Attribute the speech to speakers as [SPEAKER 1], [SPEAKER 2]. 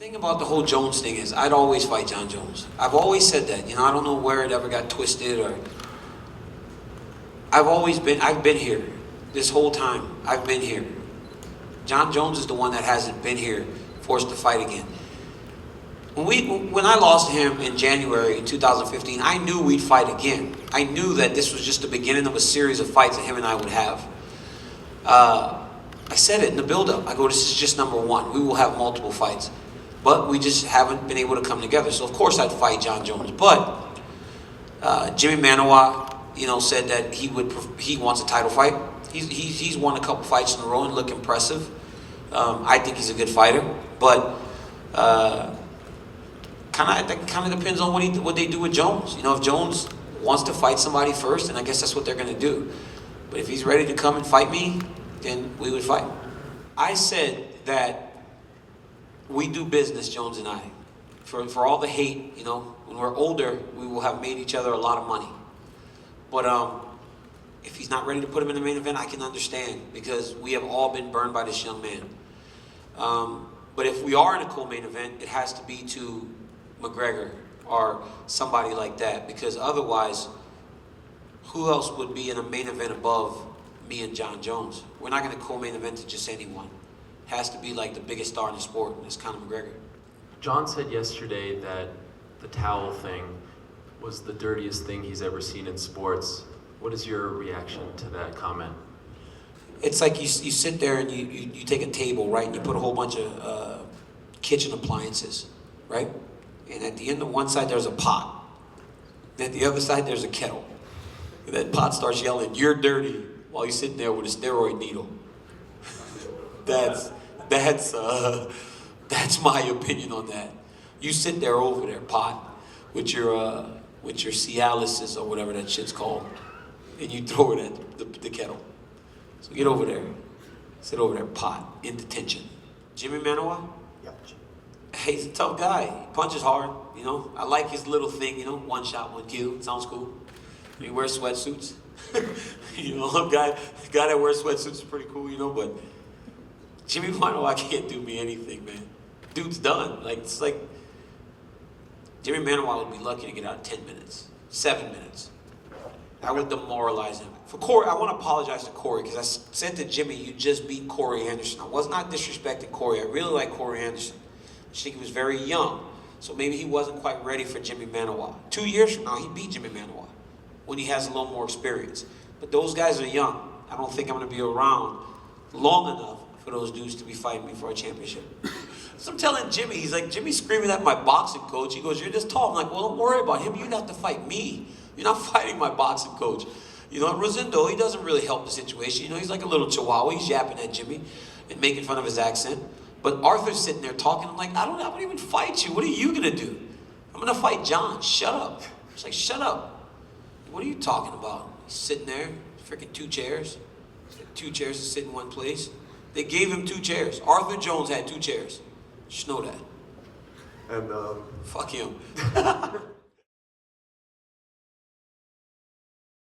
[SPEAKER 1] thing about the whole Jones thing is I'd always fight Jon Jones. I've always said that. You know, I don't know where it ever got twisted or... I've been here. This whole time, I've been here. Jon Jones is the one that hasn't been here, forced to fight again. When I lost to him in January 2015, I knew we'd fight again. I knew that this was just the beginning of a series of fights that him and I would have. I said it in the build-up. I go, this is just number one. We will have multiple fights. But we just haven't been able to come together. So, of course, I'd fight Jon Jones. But Jimi Manuwa, you know, said that he wants a title fight. He's won a couple fights in a row and look impressive. I think he's a good fighter. But kind of depends on what they do with Jones. You know, if Jones wants to fight somebody first, then I guess that's what they're going to do. But if he's ready to come and fight me, then we would fight. I said that we do business, Jones and I. For all the hate, you know, when we're older, we will have made each other a lot of money. But if he's not ready to put him in the main event, I can understand, because we have all been burned by this young man. But if we are in a co-main event, it has to be to McGregor or somebody like that, because otherwise, who else would be in a main event above me and Jon Jones? We're not going to co-main event to just anyone. It has to be like the biggest star in the sport, and it's Conor McGregor.
[SPEAKER 2] Jon said yesterday that the towel thing was the dirtiest thing he's ever seen in sports. What is your reaction to that comment?
[SPEAKER 1] It's like you sit there and you take a table, right, and you put a whole bunch of kitchen appliances, right? And at the end of one side, there's a pot. And at the other side, there's a kettle. And that pot starts yelling, "You're dirty," while you're sitting there with a steroid needle. That's my opinion on that. You sit there over there, pot, with your Cialis or whatever that shit's called, and you throw it at the kettle. So get over there. Sit over there, pot, in detention. Jimi Manuwa?
[SPEAKER 3] Yep.
[SPEAKER 1] Hey, he's a tough guy. He punches hard, you know. I like his little thing, you know, one shot, one kill. Sounds cool. He wears sweatsuits. You know, a guy that wears sweatsuits is pretty cool, you know, but Jimi Manuwa can't do me anything, man. Dude's done. Like, it's like Jimi Manuwa would be lucky to get out in 10 minutes, 7 minutes. I would demoralize him. For Corey, I want to apologize to Corey, because I said to Jimmy, you just beat Corey Anderson. I was not disrespecting Corey. I really like Corey Anderson. I think he was very young, so maybe he wasn't quite ready for Jimi Manuwa. 2 years from now, he beat Jimi Manuwa when he has a little more experience. But those guys are young. I don't think I'm going to be around long enough for those dudes to be fighting me for a championship. So I'm telling Jimmy, he's like, Jimmy's screaming at my boxing coach. He goes, "You're just tall." I'm like, "Well, don't worry about him. You have to fight me. You're not fighting my boxing coach." You know, Rosendo, he doesn't really help the situation. You know, he's like a little chihuahua. He's yapping at Jimmy and making fun of his accent. But Arthur's sitting there talking. I'm like, I don't even fight you. What are you going to do? I'm going to fight Jon. Shut up. It's like, shut up. What are you talking about? He's sitting there, freaking 2 chairs. 2 chairs to sit in one place. They gave him 2 chairs. Arthur Jones had 2 chairs. Just know that.
[SPEAKER 3] And
[SPEAKER 1] fuck him.